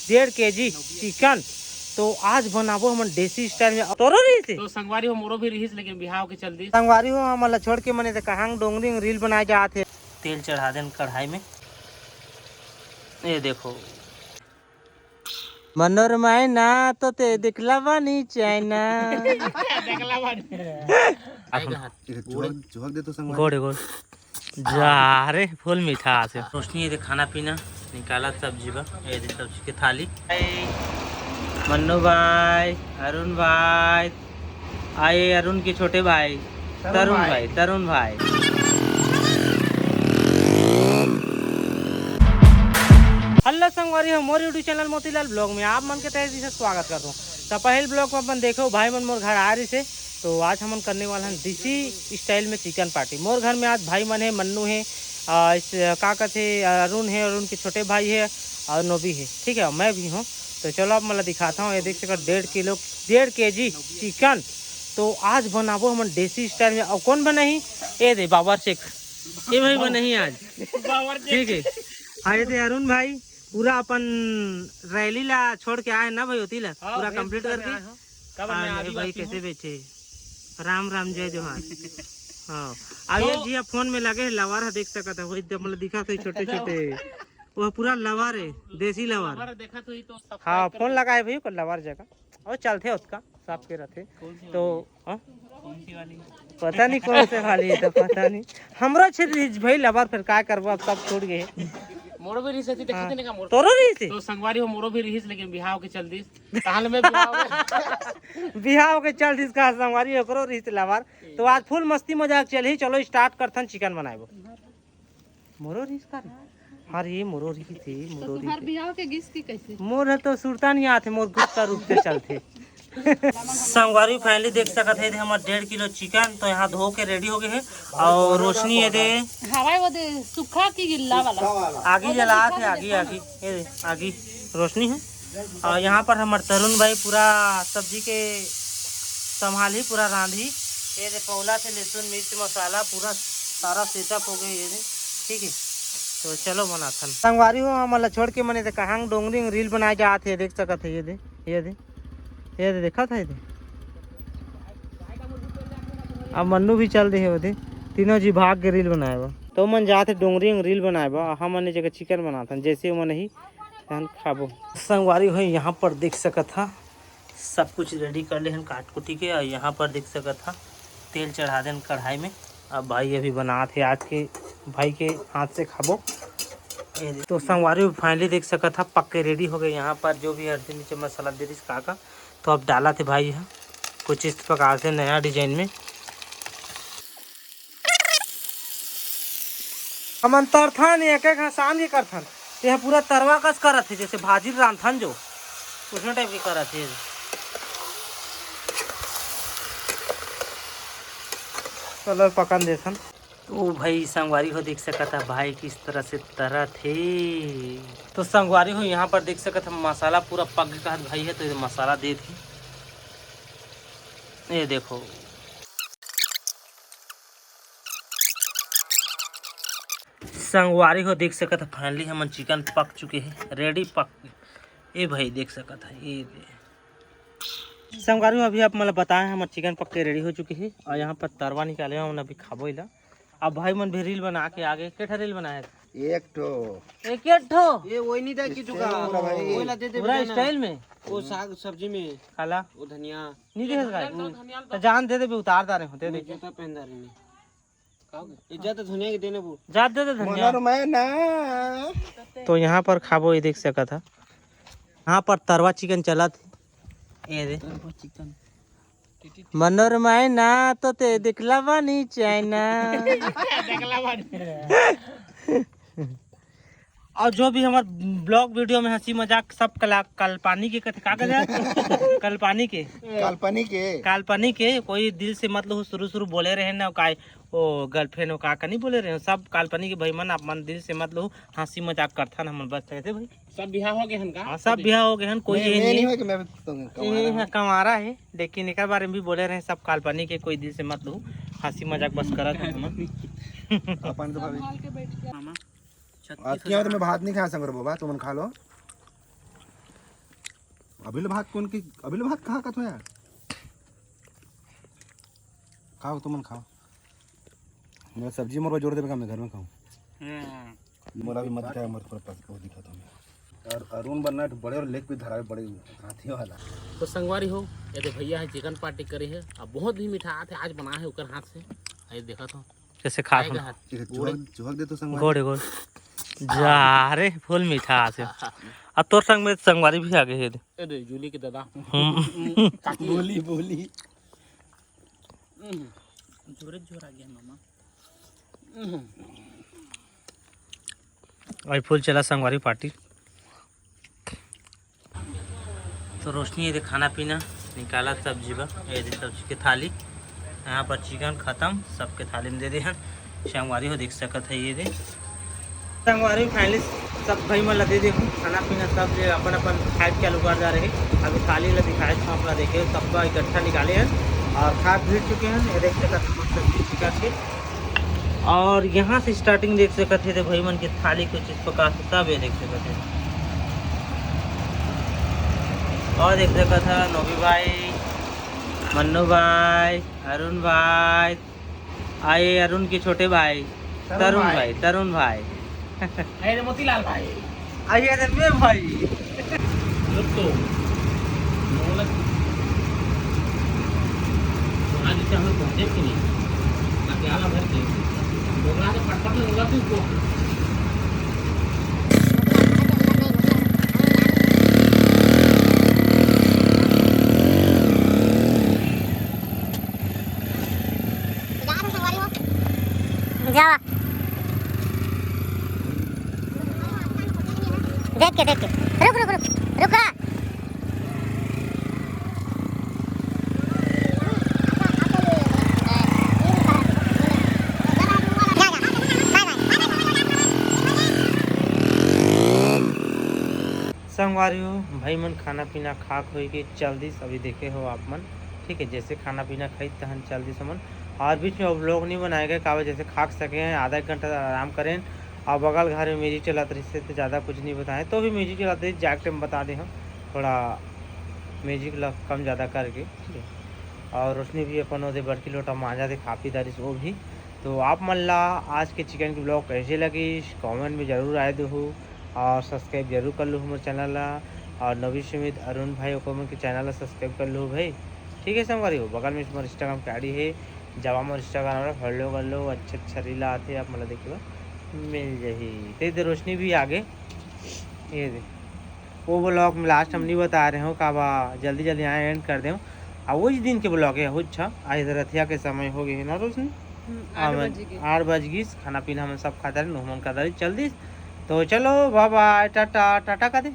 1.5 kg chicken. तो आज बनाबो हम देसी स्टाइल में। तोरो रही थी तो संगवारी हो मोरो भी रही, लेकिन बिहाव के चलती संगवारी हो हमला छोड़ के मने कहां डोंगरी रील बनाए जाते। तेल चढ़ा देन कढ़ाई में। ये देखो मनोरमाए ना तो ते दिखला बानी चाइना देखला बानी चुहक दे तो संगवारी गोड़ गोड़ जा रे फुल मीठा से रोशनी। ये खाना पीना निकाला सब्जी बा। ये सब्जी के थाली। मन्नू भाई, अरुण भाई आए, अरुण के छोटे भाई तरुण भाई। हेलो संगवारी हो मोर यूट्यूब चैनल मोतीलाल ब्लॉग में आप मन के तहे से स्वागत करता हूँ। तो पहले ब्लॉग में अपन देखो भाई मन मोर घर आ रही से। तो आज हम करने वाला हैं देसी स्टाइल में चिकन पार्टी। मोर घर में आज भाई मन है, मन्नू है, का कहते अरुण है, अरुण के छोटे भाई है और नोबी है, ठीक है, मैं भी हूँ। तो चलो अब मैं दिखाता हूँ। ये देख सकते 1.5 kg चिकन। तो आज बनाबो हम देसी स्टाइल में। और कौन बना ही ये दे बाबर शेख, ये भाई बना ही आज, ठीक है। हाँ ये थे अरुण भाई पूरा अपन रैली ला छोड़ के आए ना भाई, होती ला पूरा कंप्लीट करके। भाई कैसे बेचे राम राम जय जोहार। हाँ अब ये जी फोन में लगे लवार है, देख सकता है वही मतलब दिखा तो छोटे छोटे वो पूरा लवार है, देसी लवार देखा तो। हाँ फोन लगा है भाई को लवार जगह और चलते उसका साफ के रहते। तो पता नहीं कौन से वाली है, तो पता नहीं हमरा क्षेत्र भाई लवार फिर क्या करबो, अब सब छोड़ गए। मोरो भी रही थी, देखते नहीं का मोर तोरो रही थी तो संगवारी हो मोरो भी रही, लेकिन बिहाव के चलती ताल में बिहाव के चल इसका संगवारी ओकरो रही थी लवार। तो आज फुल मस्ती मजाक चल ही। चलो स्टार्ट करथन चिकन बनाएबो। मोरो रही का हर ये मोरो रही थी, मोरो रही तुम्हार बिहाव के गिस की कैसे मोर है तो सुरता नहीं आते, मोर गुप्ता रूप से चलते। संगवारी फाइनली देख सकते हैं हमारे 1.5 किलो चिकन। तो यहाँ धो के रेडी हो गए हैं। और रोशनी ये दे हवाई वो दे सूखा की गिल्ला वाला आगे जला थे, आगे ये आगे रोशनी है। और यहाँ पर हमारे तरुण भाई पूरा सब्जी के संभाली, पूरा रांधी। ये दे पौला थे लहसुन मिर्च मसाला पूरा सारा सेटअप हो गए ये दे, ठीक है। तो चलो बनाथन संगवारी हो हमला छोड़ के मने कहां डोंगरी रील बनाए जाते। देख सकते ये दे ये दे देखा था ये दे। अब मन्नू भी चल रहे होते तीनों जी भाग के रील बनाए बा। तो मन जाते डोंगरी रील बनाए बा, हम ने जगह चिकन बनाता जैसे मन ही खाबो। संगवारी हो यहाँ पर देख सकत था सब कुछ रेडी कर ले काट कुटी के। और यहाँ पर देख सकत था तेल चढ़ा देन कढ़ाई में। अब भाई अभी बना थे आज के भाई के हाथ से खाबो। तो संगवारी फाइनली देख सका था पक्के रेडी हो गए। यहाँ पर जो भी हल्दी नीचे मसाला दे रही काका तो अब डाला थे भाई यहाँ कुछ इस प्रकार से नया डिजाइन में। हम तरथन एक एक शाम ही करथन तो यह पूरा तरवा कस करत थे जैसे भाजी रांधन जो उसमें टाइप की करत थे। चलो पकन देसन। तो भाई संगवारी हो देख सका था भाई किस तरह से तरह थे। तो संगवारी हो यहाँ पर देख सका था मसाला पूरा पक गया भाई है। तो ये मसाला दे थी, ये देखो संगवारी हो देख सका था फाइनली हम चिकन पक चुके हैं, रेडी पक। ये भाई देख सका था ये संगवारी अभी आप मतलब बताएं हमारे चिकन पक के रेडी हो चुके हैं। और यहाँ पर तरवा निकाले हम अभी खाबो इला। अब भाई मन भी रील बना के आगे केठा रील बनाया एक ठो ये वही नहीं था कि चुका वो ला दे पूरा स्टाइल में वो साग सब्जी में खाला वो धनिया नहीं देख रहा तो जान दे दे उतार दारे होते दे जूता पहनदा रही इज्जत धनिया के देने वो जा दे धनिया ना। तो यहाँ पर खाबो ये देख सका था। यहाँ पर तरवा चिकन चला थे ये दे चिकन मनोरमाए ना तो ते दिखला बानी चाइना देखला बानी। और जो भी हमारे ब्लॉग वीडियो में हंसी मजाक सब काल्पनिक के कथे कागज है काल्पनिक के कोई दिल से मतलब शुरू बोले रहे ना का वो गर्लफ्रेंड हो का नहीं बोले रहे सब काल्पनिक भाई मन आप मन दिल से मतलब हंसी मजाक करता ना हम बस कहते भाई सब बिहाव हो गए हन का, सब बिहाव हो गए हन। कोई ये नहीं है कि मैं कमारा है लेकिन एक बारे में भी बोले रहे सब काल्पनिक के कोई दिल से मतलब हंसी मजाक बस करत है अपन तो भाभी आज की मैं भात नहीं खा संग बाबा तुम खा लो अभिल भात कौन की अभिल भात कहाँ का तो यार खाओ तुम खाओ मैं सब्जी मोर जोड़ देगा मैं घर में खाऊं मोरा भी मत खाया मत पर पास बहुत दिखा था और अरुण बनना तो बड़े और लेग भी धरा बड़े हाथी वाला तो संगवारी हो ये तो भैया है चिकन पार्टी करे है अब बहुत ही मीठा हाथ है आज बना है उकर हाथ से आई देखा तो कैसे खा आएगा हाथ चुहक दे तो संग गोड़े गोड़ जा रे फुल मीठा आसे अब तोर संग में संगवारी भी आ गए है अरे जूली के दादा बोली बोली जोरे जोर आ गया मामा और फुल चला संगवारी पार्टी तो रोशनी ये खाना पीना निकाला सब्जी बा ये सब्जी के थाली यहाँ पर चिकन खत्म सबके थाली में दे दे संगवारी हो देख सकत है ये दे संगवारी फाइनली सब भाई मन ला दे देखो खाना पीना सब जे अपन अपन खाए चालू कर जा रहे अभी थाली ला दिखाए अपना देखे सबका इकट्ठा निकाले हैं और खा भीड़ चुके हैं ये देख सकते सब्जी चिकन के और यहाँ से स्टार्टिंग देख सकते थे भाई मन के थाली कुछ इस प्रकार से सब ये देख सकते थे और देख सकता था नोबी भाई मन्नू भाई अरुण भाई आए अरुण के छोटे भाई तरुण भाई अरे मोतीलाल भाई आइए रे भाई दोस्तों आज से हम पहुंचे कि नहीं अकेला भर के डोगरा के पटपट में लगा तू जावा देख के रुक रुक रुक रुका संगवारी हो भाई मन खाना पीना खा खोई के चल दी अभी देखे हो आप मन ठीक है जैसे खाना पीना खाई तहन चल दी समन और बीच में व्लॉग नहीं बनाए गए कावे जैसे खाक सके हैं आधा एक घंटा आराम करें और बगल घर में म्यूजिक चलाते रही से तो ज़्यादा कुछ नहीं बताएं तो भी म्यूजिक चलाते रही जाग टाइम बता दें हम थोड़ा म्यूजिक कम ज़्यादा करके ठीक है और रोशनी भी अपन वो बड़की लोटा मांझा थे काफ़ी दारी वो भी तो आप मन ला आज के चिकन की ब्लॉग कैसे लगी कमेंट में ज़रूर आए दो और सब्सक्राइब जरूर कर लो हमारे चैनल ला और नवी सुमित अरुण भाई कमेंट के चैनल ला सब्सक्राइब कर लो भाई ठीक है संगवारी हो बगल में हमारे इंस्टाग्राम की आईडी है जब हमारे इंस्टाग्राम फॉलो कर लो अच्छा रीला आते आप मतलब देखिए मिल जाही तो रोशनी भी आगे ये दे वो ब्लॉग में लास्ट हम नहीं बता रहे हो काबा जल्दी जल्दी यहाँ एंड कर दें और वही दिन के ब्लॉग है अच्छा आज रथिया के समय हो गए ना रोशनी 8 बज गई खाना पीना हम सब खाता रहे नोमन का चल दी तो चलो बाय बाय टाटा टाटा का दे